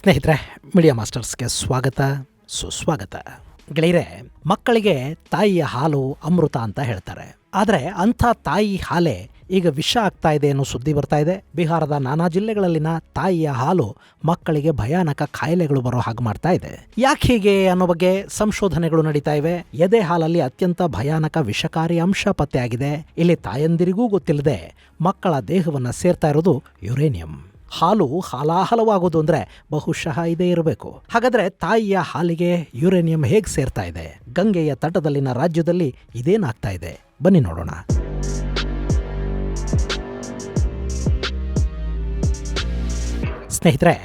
ಸ್ನೇಹಿತರೆ, ಮೀಡಿಯಾ ಮಾಸ್ಟರ್ಸ್ಗೆ ಸ್ವಾಗತ, ಸುಸ್ವಾಗತ. ಗೆಳೆಯರೆ, ಮಕ್ಕಳಿಗೆ ತಾಯಿಯ ಹಾಲು ಅಮೃತ ಅಂತ ಹೇಳ್ತಾರೆ. ಆದರೆ ಅಂಥ ತಾಯಿ ಹಾಲೇ ಈಗ ವಿಷ ಆಗ್ತಾ ಇದೆ ಅನ್ನೋ ಸುದ್ದಿ ಬರ್ತಾ ಇದೆ. ಬಿಹಾರದ ನಾನಾ ಜಿಲ್ಲೆಗಳಲ್ಲಿನ ತಾಯಿಯ ಹಾಲು ಮಕ್ಕಳಿಗೆ ಭಯಾನಕ ಕಾಯಿಲೆಗಳು ಬರೋ ಹಾಗೆ ಮಾಡ್ತಾ ಇದೆ. ಯಾಕೆ ಹೀಗೆ ಅನ್ನೋ ಬಗ್ಗೆ ಸಂಶೋಧನೆಗಳು ನಡೀತಾ ಇವೆ. ಎದೆ ಹಾಲಲ್ಲಿ ಅತ್ಯಂತ ಭಯಾನಕ ವಿಷಕಾರಿ ಅಂಶ ಪತ್ತೆಯಾಗಿದೆ. ಇಲ್ಲಿ ತಾಯಂದಿರಿಗೂ ಗೊತ್ತಿಲ್ಲದೆ ಮಕ್ಕಳ ದೇಹವನ್ನ ಸೇರ್ತಾ ಇರೋದು ಯುರೇನಿಯಂ. ಹಾಲು ಹಾಲಾಹಲವಾಗೋದು ಅಂದ್ರೆ ಬಹುಶಃ ಇದೇ ಇರಬೇಕು. ಹಾಗಾದ್ರೆ ತಾಯಿಯ ಹಾಲಿಗೆ ಯುರೇನಿಯಂ ಹೇಗೆ ಸೇರ್ತಾ ಇದೆ? ಗಂಗೆಯ ತಟದಲ್ಲಿನ ರಾಜ್ಯದಲ್ಲಿ ಇದೇನಾಗ್ತಾ ಇದೆ? ಬನ್ನಿ ನೋಡೋಣ. ಸ್ನೇಹಿತರೆ,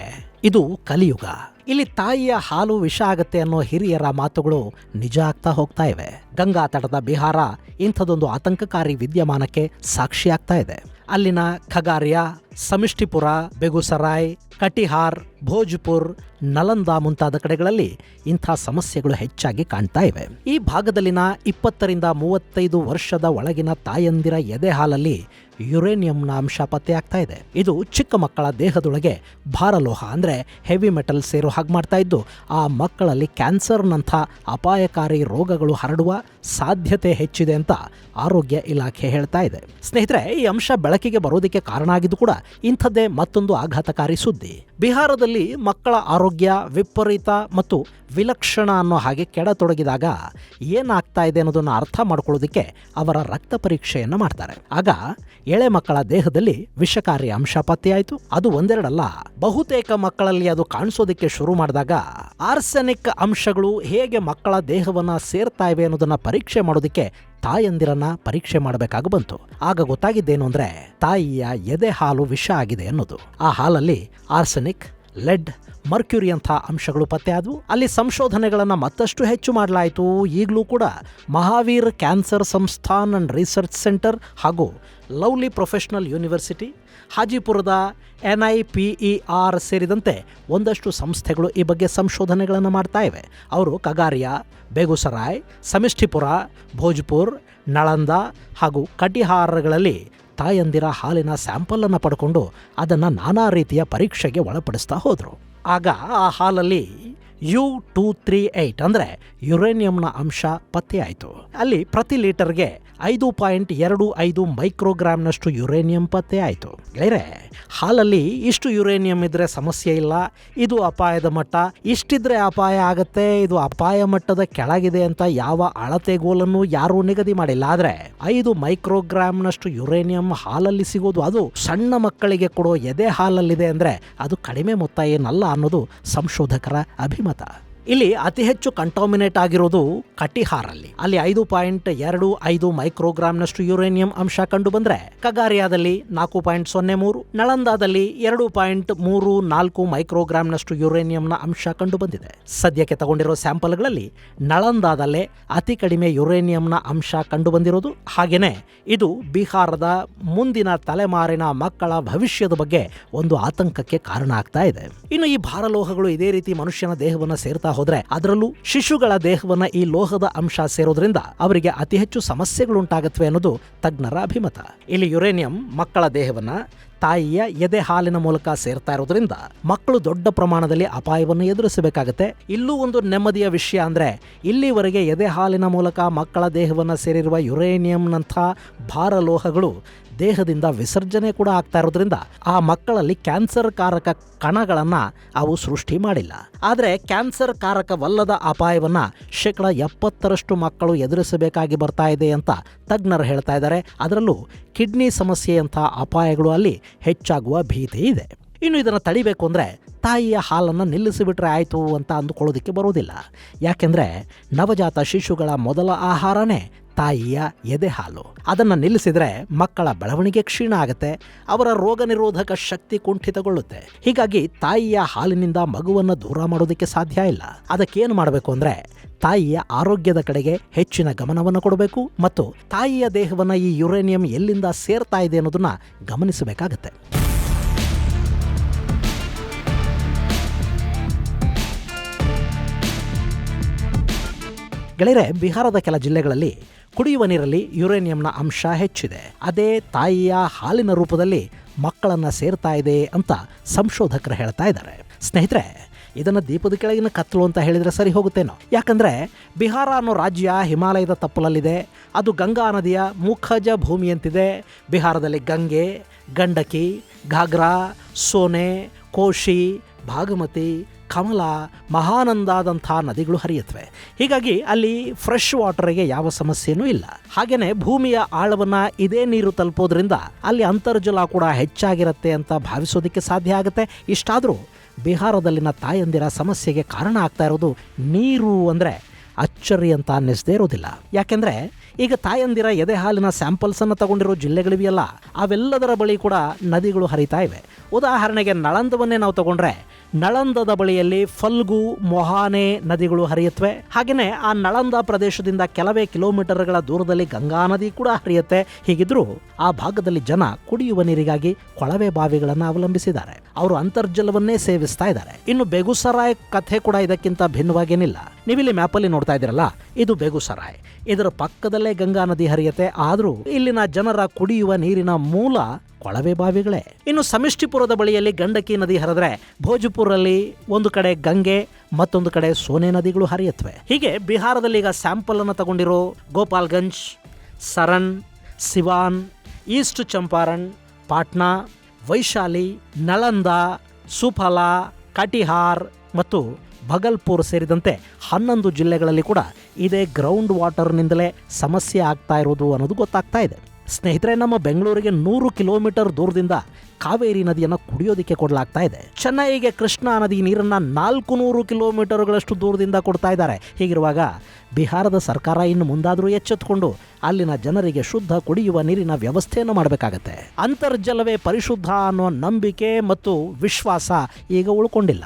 ಇದು ಕಲಿಯುಗ. ಇಲ್ಲಿ ತಾಯಿಯ ಹಾಲು ವಿಷ ಆಗತ್ತೆ ಅನ್ನೋ ಹಿರಿಯರ ಮಾತುಗಳು ನಿಜ ಆಗ್ತಾ ಹೋಗ್ತಾ ಇವೆ. ಗಂಗಾ ತಟದ ಬಿಹಾರ ಇಂಥದೊಂದು ಆತಂಕಕಾರಿ ವಿದ್ಯಮಾನಕ್ಕೆ ಸಾಕ್ಷಿಯಾಗ್ತಾ ಇದೆ. ಅಲ್ಲಿನ ಖಗಾರಿಯಾ, ಸಮಿಷ್ಟಿಪುರ, ಬೆಗುಸರಾಯ್, ಕಟಿಹಾರ್, ಭೋಜ್ಪುರ್, ನಲಂದಾ ಮುಂತಾದ ಕಡೆಗಳಲ್ಲಿ ಇಂಥ ಸಮಸ್ಯೆಗಳು ಹೆಚ್ಚಾಗಿ ಕಾಣ್ತಾ ಇವೆ. ಈ ಭಾಗದಲ್ಲಿನ 20ರಿಂದ 35 ವರ್ಷದ ಒಳಗಿನ ತಾಯಂದಿರ ಎದೆ ಹಾಲಲ್ಲಿ ಯುರೇನಿಯಂನ ಅಂಶ ಪತ್ತೆಯಾಗ್ತಾ ಇದೆ. ಇದು ಚಿಕ್ಕ ಮಕ್ಕಳ ದೇಹದೊಳಗೆ ಭಾರಲೋಹ ಅಂದ್ರೆ ಹೆವಿ ಮೆಟಲ್ ಸೇರೋ ಹಾಗೆ ಮಾಡ್ತಾ ಇದ್ದು, ಆ ಮಕ್ಕಳಲ್ಲಿ ಕ್ಯಾನ್ಸರ್ನಂಥ ಅಪಾಯಕಾರಿ ರೋಗಗಳು ಹರಡುವ ಸಾಧ್ಯತೆ ಹೆಚ್ಚಿದೆ ಅಂತ ಆರೋಗ್ಯ ಇಲಾಖೆ ಹೇಳ್ತಾ ಇದೆ. ಸ್ನೇಹಿತರೆ, ಈ ಅಂಶ ಬೆಳಕಿಗೆ ಬರೋದಕ್ಕೆ ಕಾರಣ ಆಗಿದ್ದು ಕೂಡ ಇಂಥದ್ದೇ ಮತ್ತೊಂದು ಆಘಾತಕಾರಿ ಸುದ್ದಿ. ಬಿಹಾರದಲ್ಲಿ ಮಕ್ಕಳ ಆರೋಗ್ಯ ವಿಪರೀತ ಮತ್ತು ವಿಲಕ್ಷಣ ಅನ್ನೋ ಹಾಗೆ ಕೆಡತೊಡಗಿದಾಗ ಏನಾಗ್ತಾ ಇದೆ ಅನ್ನೋದನ್ನು ಅರ್ಥ ಮಾಡ್ಕೊಳ್ಳೋದಕ್ಕೆ ಅವರ ರಕ್ತ ಪರೀಕ್ಷೆಯನ್ನು ಮಾಡ್ತಾರೆ. ಆಗ ಎಳೆ ಮಕ್ಕಳ ದೇಹದಲ್ಲಿ ವಿಷಕಾರಿ ಅಂಶ ಪತ್ತೆಯಾಯಿತು. ಅದು ಒಂದೆರಡಲ್ಲ, ಬಹುತೇಕ ಮಕ್ಕಳಲ್ಲಿ ಅದು ಕಾಣಿಸೋದಕ್ಕೆ ಶುರು ಮಾಡಿದಾಗ ಆರ್ಸೆನಿಕ್ ಅಂಶಗಳು ಹೇಗೆ ಮಕ್ಕಳ ದೇಹವನ್ನ ಸೇರ್ತಾ ಇವೆ ಅನ್ನೋದನ್ನ ಪರೀಕ್ಷೆ ಮಾಡೋದಕ್ಕೆ ತಾಯಂದಿರನ್ನ ಪರೀಕ್ಷೆ ಮಾಡಬೇಕಾಗಿ ಬಂತು. ಆಗ ಗೊತ್ತಾಗಿದ್ದೇನು ಅಂದ್ರೆ ತಾಯಿಯ ಎದೆ ಹಾಲು ವಿಷ ಆಗಿದೆ ಅನ್ನೋದು. ಆ ಹಾಲಲ್ಲಿ ಆರ್ಸೆನಿಕ್, ಲೆಡ್, ಮರ್ಕ್ಯುರಿ ಅಂತ ಅಂಶಗಳು ಪತ್ತೆ ಆದವು. ಅಲ್ಲಿ ಸಂಶೋಧನೆಗಳನ್ನು ಮತ್ತಷ್ಟು ಹೆಚ್ಚು ಮಾಡಲಾಯಿತು. ಈಗಲೂ ಕೂಡ Mahavir cancer Sansthan and research centre ಹಾಗೂ ಲವ್ಲಿ ಪ್ರೊಫೆಷನಲ್ ಯೂನಿವರ್ಸಿಟಿ, ಹಾಜಿಪುರದ NIPER ಸೇರಿದಂತೆ ಒಂದಷ್ಟು ಸಂಸ್ಥೆಗಳು ಈ ಬಗ್ಗೆ ಸಂಶೋಧನೆಗಳನ್ನು ಮಾಡ್ತಾ ಇವೆ. ಅವರು ಖಗಾರಿಯಾ, ಬೇಗುಸರಾಯ್, ಸಮಿಷ್ಟಿಪುರ, ಭೋಜ್ಪುರ್, ನಳಂದಾ ಹಾಗೂ ಕಟಿಹಾರ್ಗಳಲ್ಲಿ ತಾಯಂದಿರ ಹಾಲಿನ ಸ್ಯಾಂಪಲನ್ನು ಪಡ್ಕೊಂಡು ಅದನ್ನು ನಾನಾ ರೀತಿಯ ಪರೀಕ್ಷೆಗೆ ಒಳಪಡಿಸ್ತಾ ಹೋದರು. ಆಗ ಆ ಹಾಲಲ್ಲಿ U-238 ಅಂದರೆ ಯುರೇನಿಯಂನ ಅಂಶ ಪತ್ತೆಯಾಯಿತು. ಅಲ್ಲಿ ಪ್ರತಿ ಲೀಟರ್ಗೆ 5.25 ಮೈಕ್ರೋಗ್ರಾಮ್ನಷ್ಟು ಯುರೇನಿಯಂ ಪತ್ತೆಯಾಯಿತು. ಗೆಳೆಯರೆ, ಹಾಲಲ್ಲಿ ಇಷ್ಟು ಯುರೇನಿಯಂ ಇದ್ರೆ ಸಮಸ್ಯೆ ಇಲ್ಲ, ಇದು ಅಪಾಯದ ಮಟ್ಟ, ಇಷ್ಟಿದ್ರೆ ಅಪಾಯ ಆಗತ್ತೆ, ಇದು ಅಪಾಯ ಮಟ್ಟದ ಕೆಳಗಿದೆ ಅಂತ ಯಾವ ಅಳತೆಗೋಲನ್ನು ಯಾರೂ ನಿಗದಿ ಮಾಡಿಲ್ಲ. ಆದರೆ 5 ಮೈಕ್ರೋಗ್ರಾಮ್ನಷ್ಟು ಯುರೇನಿಯಂ ಹಾಲಲ್ಲಿ ಸಿಗೋದು, ಅದು ಸಣ್ಣ ಮಕ್ಕಳಿಗೆ ಕೊಡೋ ಎದೆ ಹಾಲಲ್ಲಿದೆ ಅಂದರೆ ಅದು ಕಡಿಮೆ ಮೊತ್ತ ಏನಲ್ಲ ಅನ್ನೋದು ಸಂಶೋಧಕರ ಅಭಿಮತ. ಇಲ್ಲಿ ಅತಿ ಹೆಚ್ಚು ಕಂಟಾಮಿನೇಟ್ ಆಗಿರೋದು ಕಟಿಹಾರಲ್ಲಿ. ಅಲ್ಲಿ 5.25 ಮೈಕ್ರೋಗ್ರಾಮ್ನಷ್ಟು ಯುರೇನಿಯಂ ಅಂಶ ಕಂಡು ಬಂದ್ರೆ, ಖಗಾರಿಯಾದಲ್ಲಿ 4.03, ನಳಂದಾದಲ್ಲಿ 2.34 ಮೈಕ್ರೋಗ್ರಾಮ್ನಷ್ಟು ಯುರೇನಿಯಂನ ಅಂಶ ಕಂಡು ಬಂದಿದೆ. ಸದ್ಯಕ್ಕೆ ತಗೊಂಡಿರೋ ಸ್ಯಾಂಪಲ್ಗಳಲ್ಲಿ ನಳಂದಾದಲ್ಲೇ ಅತಿ ಕಡಿಮೆ ಯುರೇನಿಯಂನ ಅಂಶ ಕಂಡು ಬಂದಿರೋದು. ಹಾಗೇನೆ ಇದು ಬಿಹಾರದ ಮುಂದಿನ ತಲೆಮಾರಿನ ಮಕ್ಕಳ ಭವಿಷ್ಯದ ಬಗ್ಗೆ ಒಂದು ಆತಂಕಕ್ಕೆ ಕಾರಣ ಆಗ್ತಾ ಇದೆ. ಇನ್ನು ಈ ಭಾರಲೋಹಗಳು ಇದೇ ರೀತಿ ಮನುಷ್ಯನ ದೇಹವನ್ನು ಸೇರ್ತಾ ಹೋದ್ರೆ, ಅದರಲ್ಲೂ ಶಿಶುಗಳ ದೇಹವನ್ನ ಈ ಲೋಹದ ಅಂಶ ಸೇರೋದ್ರಿಂದ ಅವರಿಗೆ ಅತಿ ಹೆಚ್ಚು ಸಮಸ್ಯೆಗಳುಂಟಾಗತ್ವೆ ಅನ್ನೋದು ತಜ್ಞರ ಅಭಿಮತ. ಇಲ್ಲಿ ಯುರೇನಿಯಂ ಮಕ್ಕಳ ದೇಹವನ್ನ ತಾಯಿಯ ಎದೆ ಹಾಲಿನ ಮೂಲಕ ಸೇರ್ತಾ ಇರೋದ್ರಿಂದ ಮಕ್ಕಳು ದೊಡ್ಡ ಪ್ರಮಾಣದಲ್ಲಿ ಅಪಾಯವನ್ನು ಎದುರಿಸಬೇಕಾಗತ್ತೆ. ಇಲ್ಲೂ ಒಂದು ನೆಮ್ಮದಿಯ ವಿಷಯ ಅಂದ್ರೆ, ಇಲ್ಲಿವರೆಗೆ ಎದೆ ಹಾಲಿನ ಮೂಲಕ ಮಕ್ಕಳ ದೇಹವನ್ನು ಸೇರಿರುವ ಯುರೇನಿಯಂನಂಥ ಭಾರಲೋಹಗಳು ದೇಹದಿಂದ ವಿಸರ್ಜನೆ ಕೂಡ ಆಗ್ತಾ ಇರೋದ್ರಿಂದ ಆ ಮಕ್ಕಳಲ್ಲಿ ಕ್ಯಾನ್ಸರ್ ಕಾರಕ ಕಣಗಳನ್ನು ಅವು ಸೃಷ್ಟಿ ಮಾಡಿಲ್ಲ. ಆದರೆ ಕ್ಯಾನ್ಸರ್ ಕಾರಕವಲ್ಲದ ಅಪಾಯವನ್ನ 70% ಮಕ್ಕಳು ಎದುರಿಸಬೇಕಾಗಿ ಬರ್ತಾ ಇದೆ ಅಂತ ತಜ್ಞರು ಹೇಳ್ತಾ ಇದ್ದಾರೆ. ಅದರಲ್ಲೂ ಕಿಡ್ನಿ ಸಮಸ್ಯೆಯಂಥ ಅಪಾಯಗಳು ಅಲ್ಲಿ ಹೆಚ್ಚಾಗುವ ಭೀತಿ ಇದೆ. ಇನ್ನು ಇದನ್ನು ತಡಿಬೇಕು ಅಂದರೆ ತಾಯಿಯ ಹಾಲನ್ನು ನಿಲ್ಲಿಸಿಬಿಟ್ರೆ ಆಯಿತು ಅಂತ ಅಂದುಕೊಳ್ಳೋದಕ್ಕೆ ಬರೋದಿಲ್ಲ. ಯಾಕೆಂದರೆ ನವಜಾತ ಶಿಶುಗಳ ಮೊದಲ ಆಹಾರನೇ ತಾಯಿಯ ಎದೆ ಹಾಲು. ಅದನ್ನು ನಿಲ್ಲಿಸಿದ್ರೆ ಮಕ್ಕಳ ಬೆಳವಣಿಗೆ ಕ್ಷೀಣ ಆಗುತ್ತೆ, ಅವರ ರೋಗ ನಿರೋಧಕ ಶಕ್ತಿ ಕುಂಠಿತಗೊಳ್ಳುತ್ತೆ. ಹೀಗಾಗಿ ತಾಯಿಯ ಹಾಲಿನಿಂದ ಮಗುವನ್ನು ದೂರ ಮಾಡೋದಕ್ಕೆ ಸಾಧ್ಯ ಇಲ್ಲ. ಅದಕ್ಕೇನು ಮಾಡಬೇಕು ಅಂದರೆ ತಾಯಿಯ ಆರೋಗ್ಯದ ಕಡೆಗೆ ಹೆಚ್ಚಿನ ಗಮನವನ್ನು ಕೊಡಬೇಕು ಮತ್ತು ತಾಯಿಯ ದೇಹವನ್ನು ಈ ಯುರೇನಿಯಂ ಎಲ್ಲಿಂದ ಸೇರ್ತಾ ಇದೆ ಅನ್ನೋದನ್ನ ಗಮನಿಸಬೇಕಾಗತ್ತೆ. ಗೆಳೆಯರೆ, ಬಿಹಾರದ ಕೆಲ ಜಿಲ್ಲೆಗಳಲ್ಲಿ ಕುಡಿಯುವ ನೀರಲ್ಲಿ ಯುರೇನಿಯಂನ ಅಂಶ ಹೆಚ್ಚಿದೆ. ಅದೇ ತಾಯಿಯ ಹಾಲಿನ ರೂಪದಲ್ಲಿ ಮಕ್ಕಳನ್ನ ಸೇರ್ತಾ ಇದೆ ಅಂತ ಸಂಶೋಧಕರು ಹೇಳ್ತಾ ಇದ್ದಾರೆ. ಸ್ನೇಹಿತರೆ, ಇದನ್ನು ದೀಪದ ಕೆಳಗಿನ ಕತ್ತಲು ಅಂತ ಹೇಳಿದರೆ ಸರಿ ಹೋಗುತ್ತೇನೋ. ಯಾಕಂದರೆ ಬಿಹಾರ ಅನ್ನೋ ರಾಜ್ಯ ಹಿಮಾಲಯದ ತಪ್ಪಲಲ್ಲಿದೆ. ಅದು ಗಂಗಾ ನದಿಯ ಮುಖಜ ಭೂಮಿಯಂತಿದೆ. ಬಿಹಾರದಲ್ಲಿ ಗಂಗೆ, ಗಂಡಕಿ, ಘಾಗ್ರಾ, ಸೋನೆ, ಕೋಶಿ, ಭಾಗಮತಿ, ಕಮಲ, ಮಹಾನಂದಾದಂಥ ನದಿಗಳು ಹರಿಯುತ್ತವೆ. ಹೀಗಾಗಿ ಅಲ್ಲಿ ಫ್ರೆಶ್ ವಾಟರ್ಗೆ ಯಾವ ಸಮಸ್ಯೆನೂ ಇಲ್ಲ. ಹಾಗೆಯೇ ಭೂಮಿಯ ಆಳವನ್ನು ಇದೇ ನೀರು ತಲುಪೋದ್ರಿಂದ ಅಲ್ಲಿ ಅಂತರ್ಜಲ ಕೂಡ ಹೆಚ್ಚಾಗಿರುತ್ತೆ ಅಂತ ಭಾವಿಸೋದಕ್ಕೆ ಸಾಧ್ಯ ಆಗುತ್ತೆ. ಇಷ್ಟಾದರೂ ಬಿಹಾರದಲ್ಲಿನ ತಾಯಂದಿರ ಸಮಸ್ಯೆಗೆ ಕಾರಣ ಆಗ್ತಾ ಇರೋದು ನೀರು ಅಂದರೆ ಅಚ್ಚರಿ ಅಂತ ಅನ್ನಿಸದೇ ಇರೋದಿಲ್ಲ. ಯಾಕೆಂದರೆ ಈಗ ತಾಯಂದಿರ ಎದೆ ಹಾಲಿನ ಸ್ಯಾಂಪಲ್ಸನ್ನು ತಗೊಂಡಿರೋ ಜಿಲ್ಲೆಗಳಿವೆಯಲ್ಲ, ಅವೆಲ್ಲದರ ಬಳಿ ಕೂಡ ನದಿಗಳು ಹರಿತಾ ಇವೆ. ಉದಾಹರಣೆಗೆ ನಳಂದವನ್ನೇ ನಾವು ತಗೊಂಡ್ರೆ, ನಳಂದದ ಬಳಿಯಲ್ಲಿ ಫಲ್ಗು, ಮೊಹಾನೆ ನದಿಗಳು ಹರಿಯುತ್ತವೆ. ಹಾಗೆಯೇ ಆ ನಳಂದ ಪ್ರದೇಶದಿಂದ ಕೆಲವೇ ಕಿಲೋಮೀಟರ್ಗಳ ದೂರದಲ್ಲಿ ಗಂಗಾ ನದಿ ಕೂಡ ಹರಿಯುತ್ತೆ. ಹೀಗಿದ್ರೂ ಆ ಭಾಗದಲ್ಲಿ ಜನ ಕುಡಿಯುವ ನೀರಿಗಾಗಿ ಕೊಳವೆ ಬಾವಿಗಳನ್ನು ಅವಲಂಬಿಸಿದ್ದಾರೆ. ಅವರು ಅಂತರ್ಜಲವನ್ನೇ ಸೇವಿಸ್ತಾ ಇದ್ದಾರೆ. ಇನ್ನು ಬೆಗುಸರಾಯ್ ಕಥೆ ಕೂಡ ಇದಕ್ಕಿಂತ ಭಿನ್ನವಾಗೇನಿಲ್ಲ. ನೀವಿಲ್ಲಿ ಮ್ಯಾಪಲ್ಲಿ ನೋಡ್ತಾ ಇದ್ದೀರಲ್ಲ, ಇದು ಬೆಗುಸರಾಯ್. ಇದರ ಪಕ್ಕದಲ್ಲೇ ಗಂಗಾ ನದಿ ಹರಿಯುತ್ತೆ. ಆದರೂ ಇಲ್ಲಿನ ಜನರ ಕುಡಿಯುವ ನೀರಿನ ಮೂಲ ಕೊಳವೆ ಬಾವಿಗಳೇ. ಇನ್ನು ಸಮಿಷ್ಟಿಪುರದ ಬಳಿಯಲ್ಲಿ ಗಂಡಕಿ ನದಿ ಹರಿದ್ರೆ, ಭೋಜಪುರಲ್ಲಿ ಒಂದು ಕಡೆ ಗಂಗೆ, ಮತ್ತೊಂದು ಕಡೆ ಸೋನೆ ನದಿಗಳು ಹರಿಯುತ್ತವೆ. ಹೀಗೆ ಬಿಹಾರದಲ್ಲಿ ಈಗ ಸ್ಯಾಂಪಲ್ ಅನ್ನು ತಗೊಂಡಿರೋ ಗೋಪಾಲ್ಗಂಜ್, ಸರನ್, ಸಿವಾನ್, ಈಸ್ಟ್ ಚಂಪಾರಣ್, ಪಾಟ್ನಾ, ವೈಶಾಲಿ, ನಳಂದ, ಸುಫಲಾ, ಕಟಿಹಾರ್ ಮತ್ತು ಭಗಲ್ಪುರ್ ಸೇರಿದಂತೆ 11 ಜಿಲ್ಲೆಗಳಲ್ಲಿ ಕೂಡ ಇದೇ ಗ್ರೌಂಡ್ ವಾಟರ್ನಿಂದಲೇ ಸಮಸ್ಯೆ ಆಗ್ತಾ ಇರೋದು ಅನ್ನೋದು ಗೊತ್ತಾಗ್ತಾ ಇದೆ. ಸ್ನೇಹಿತರೆ, ನಮ್ಮ ಬೆಂಗಳೂರಿಗೆ 100 ಕಿಲೋಮೀಟರ್ ದೂರದಿಂದ ಕಾವೇರಿ ನದಿಯನ್ನು ಕುಡಿಯೋದಕ್ಕೆ ಕೊಡಲಾಗ್ತಾ ಇದೆ. ಚೆನ್ನೈಗೆ ಕೃಷ್ಣಾ ನದಿ ನೀರನ್ನು 400 ಕಿಲೋಮೀಟರ್ಗಳಷ್ಟು ದೂರದಿಂದ ಕೊಡ್ತಾ ಇದ್ದಾರೆ. ಹೀಗಿರುವಾಗ ಬಿಹಾರದ ಸರ್ಕಾರ ಇನ್ನು ಮುಂದಾದರೂ ಎಚ್ಚೆತ್ತುಕೊಂಡು ಅಲ್ಲಿನ ಜನರಿಗೆ ಶುದ್ಧ ಕುಡಿಯುವ ನೀರಿನ ವ್ಯವಸ್ಥೆಯನ್ನು ಮಾಡಬೇಕಾಗತ್ತೆ. ಅಂತರ್ಜಲವೇ ಪರಿಶುದ್ಧ ಅನ್ನೋ ನಂಬಿಕೆ ಮತ್ತು ವಿಶ್ವಾಸ ಈಗ ಉಳ್ಕೊಂಡಿಲ್ಲ.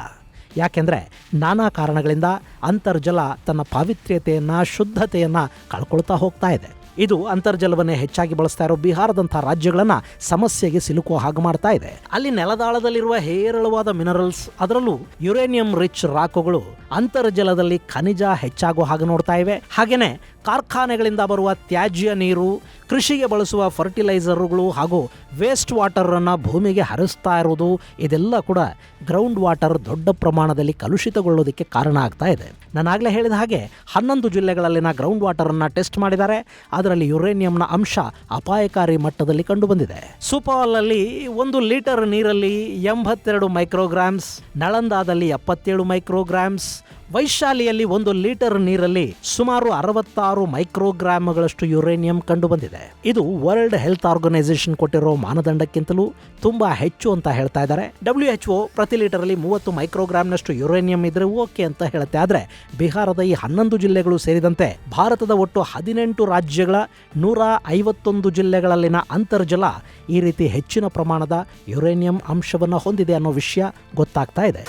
ಯಾಕೆಂದರೆ ನಾನಾ ಕಾರಣಗಳಿಂದ ಅಂತರ್ಜಲ ತನ್ನ ಪಾವಿತ್ರ್ಯತೆಯನ್ನು, ಶುದ್ಧತೆಯನ್ನು ಕಳ್ಕೊಳ್ತಾ ಹೋಗ್ತಾ ಇದೆ. ಇದು ಅಂತರ್ಜಲವನ್ನೇ ಹೆಚ್ಚಾಗಿ ಬಳಸ್ತಾ ಇರೋ ಬಿಹಾರದಂಥ ರಾಜ್ಯಗಳನ್ನು ಸಮಸ್ಯೆಗೆ ಸಿಲುಕುವ ಹಾಗೆ ಮಾಡ್ತಾ ಇದೆ. ಅಲ್ಲಿ ನೆಲದಾಳದಲ್ಲಿರುವ ಹೇರಳವಾದ ಮಿನರಲ್ಸ್, ಅದರಲ್ಲೂ ಯುರೇನಿಯಂ ರಿಚ್ ರಾಕುಗಳು ಅಂತರ್ಜಲದಲ್ಲಿ ಖನಿಜ ಹೆಚ್ಚಾಗುವ ಹಾಗೆ ನೋಡ್ತಾ ಇವೆ. ಹಾಗೆಯೇ ಕಾರ್ಖಾನೆಗಳಿಂದ ಬರುವ ತ್ಯಾಜ್ಯ ನೀರು, ಕೃಷಿಗೆ ಬಳಸುವ ಫರ್ಟಿಲೈಸರ್ಗಳು ಹಾಗೂ ವೇಸ್ಟ್ ವಾಟರನ್ನು ಭೂಮಿಗೆ ಹರಿಸ್ತಾ ಇರೋದು, ಇದೆಲ್ಲ ಕೂಡ ಗ್ರೌಂಡ್ ವಾಟರ್ ದೊಡ್ಡ ಪ್ರಮಾಣದಲ್ಲಿ ಕಲುಷಿತಗೊಳ್ಳೋದಕ್ಕೆ ಕಾರಣ ಆಗ್ತಾ ಇದೆ. ನಾನಾಗಲೇ ಹೇಳಿದ ಹಾಗೆ 11 ಜಿಲ್ಲೆಗಳಲ್ಲಿನ ಗ್ರೌಂಡ್ ವಾಟರನ್ನು ಟೆಸ್ಟ್ ಮಾಡಿದ್ದಾರೆ. ಅದರಲ್ಲಿ ಯುರೇನಿಯಂನ ಅಂಶ ಅಪಾಯಕಾರಿ ಮಟ್ಟದಲ್ಲಿ ಕಂಡುಬಂದಿದೆ. ಸುಪಾಲಲ್ಲಿ 1 ಲೀಟರ್ ನೀರಲ್ಲಿ 82 ಮೈಕ್ರೋಗ್ರಾಮ್ಸ್, ನಳಂದಾದಲ್ಲಿ 77 ಮೈಕ್ರೋಗ್ರಾಮ್ಸ್, ವೈಶಾಲಿಯಲ್ಲಿ 1 ಲೀಟರ್ ನೀರಲ್ಲಿ ಸುಮಾರು 66 ಮೈಕ್ರೋಗ್ರಾಮ್ಗಳಷ್ಟು ಯುರೇನಿಯಂ ಕಂಡುಬಂದಿದೆ. ಇದು ವರ್ಲ್ಡ್ ಹೆಲ್ತ್ ಆರ್ಗನೈಸೇಷನ್ ಕೊಟ್ಟಿರೋ ಮಾನದಂಡಕ್ಕಿಂತಲೂ ತುಂಬಾ ಹೆಚ್ಚು ಅಂತ ಹೇಳ್ತಾ ಇದ್ದಾರೆ. WHO ಪ್ರತಿ ಲೀಟರಲ್ಲಿ 30 ಮೈಕ್ರೋಗ್ರಾಮ್ನಷ್ಟು ಯುರೇನಿಯಂ ಇದ್ರೆ ಓಕೆ ಅಂತ ಹೇಳುತ್ತೆ. ಆದರೆ ಬಿಹಾರದ ಈ 11 ಜಿಲ್ಲೆಗಳು ಸೇರಿದಂತೆ ಭಾರತದ ಒಟ್ಟು 18 ರಾಜ್ಯಗಳ 151 ಜಿಲ್ಲೆಗಳಲ್ಲಿನ ಅಂತರ್ಜಲ ಈ ರೀತಿ ಹೆಚ್ಚಿನ ಪ್ರಮಾಣದ ಯುರೇನಿಯಂ ಅಂಶವನ್ನು ಹೊಂದಿದೆ ಅನ್ನೋ ವಿಷಯ ಗೊತ್ತಾಗ್ತಾ ಇದೆ.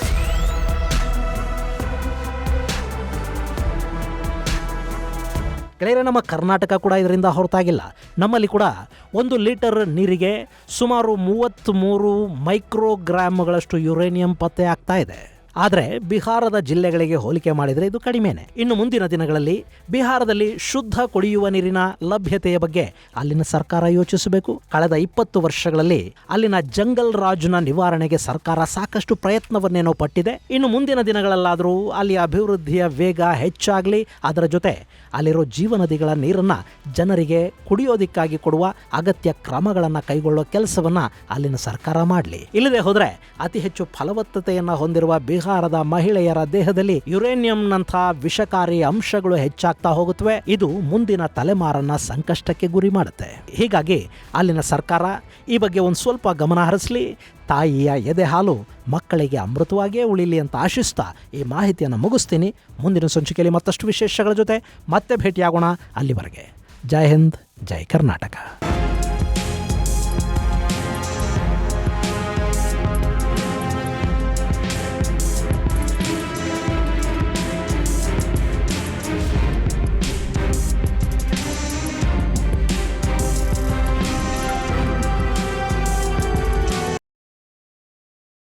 ಗೆಳೆಯರೆ, ನಮ್ಮ ಕರ್ನಾಟಕ ಕೂಡ ಇದರಿಂದ ಹೊರತಾಗಿಲ್ಲ. ನಮ್ಮಲ್ಲಿ ಕೂಡ 1 ಲೀಟರ್ ನೀರಿಗೆ ಸುಮಾರು 33 ಮೈಕ್ರೋಗ್ರಾಮ್ಗಳಷ್ಟು ಯುರೇನಿಯಂ ಪತ್ತೆ ಆಗ್ತಾ ಇದೆ. ಆದರೆ ಬಿಹಾರದ ಜಿಲ್ಲೆಗಳಿಗೆ ಹೋಲಿಕೆ ಮಾಡಿದರೆ ಇದು ಕಡಿಮೆನೆ. ಇನ್ನು ಮುಂದಿನ ದಿನಗಳಲ್ಲಿ ಬಿಹಾರದಲ್ಲಿ ಶುದ್ಧ ಕುಡಿಯುವ ನೀರಿನ ಲಭ್ಯತೆಯ ಬಗ್ಗೆ ಅಲ್ಲಿನ ಸರ್ಕಾರ ಯೋಚಿಸಬೇಕು. ಕಳೆದ 20 ವರ್ಷಗಳಲ್ಲಿ ಅಲ್ಲಿನ ಜಂಗಲ್ ರಾಜ್ನ ನಿವಾರಣೆಗೆ ಸರ್ಕಾರ ಸಾಕಷ್ಟು ಪ್ರಯತ್ನವನ್ನೇನೋ ಪಟ್ಟಿದೆ. ಇನ್ನು ಮುಂದಿನ ದಿನಗಳಲ್ಲಾದರೂ ಅಲ್ಲಿ ಅಭಿವೃದ್ಧಿಯ ವೇಗ ಹೆಚ್ಚಾಗಲಿ. ಅದರ ಜೊತೆ ಅಲ್ಲಿರೋ ಜೀವನದಿಗಳ ನೀರನ್ನು ಜನರಿಗೆ ಕುಡಿಯೋದಿಕ್ಕಾಗಿ ಕೊಡುವ ಅಗತ್ಯ ಕ್ರಮಗಳನ್ನು ಕೈಗೊಳ್ಳುವ ಕೆಲಸವನ್ನ ಅಲ್ಲಿನ ಸರ್ಕಾರ ಮಾಡಲಿ. ಇಲ್ಲದೆ ಹೋದರೆ ಅತಿ ಹೆಚ್ಚು ಫಲವತ್ತತೆಯನ್ನು ಹೊಂದಿರುವ ಬಿಹಾರದ ಮಹಿಳೆಯರ ದೇಹದಲ್ಲಿ ಯುರೇನಿಯಂನಂಥ ವಿಷಕಾರಿ ಅಂಶಗಳು ಹೆಚ್ಚಾಗ್ತಾ ಹೋಗುತ್ತವೆ. ಇದು ಮುಂದಿನ ತಲೆಮಾರನ್ನ ಸಂಕಷ್ಟಕ್ಕೆ ಗುರಿ ಮಾಡುತ್ತೆ. ಹೀಗಾಗಿ ಅಲ್ಲಿನ ಸರ್ಕಾರ ಈ ಬಗ್ಗೆ ಒಂದು ಸ್ವಲ್ಪ ಗಮನ ಹರಿಸಲಿ. ತಾಯಿಯ ಎದೆ ಹಾಲು ಮಕ್ಕಳಿಗೆ ಅಮೃತವಾಗಿಯೇ ಉಳಿಲಿ ಅಂತ ಆಶಿಸ್ತಾ ಈ ಮಾಹಿತಿಯನ್ನು ಮುಗಿಸ್ತೀನಿ. ಮುಂದಿನ ಸಂಚಿಕೆಯಲ್ಲಿ ಮತ್ತಷ್ಟು ವಿಶೇಷಗಳ ಜೊತೆ ಮತ್ತೆ ಭೇಟಿಯಾಗೋಣ. ಅಲ್ಲಿವರೆಗೆ ಜೈ ಹಿಂದ್, ಜೈ ಕರ್ನಾಟಕ.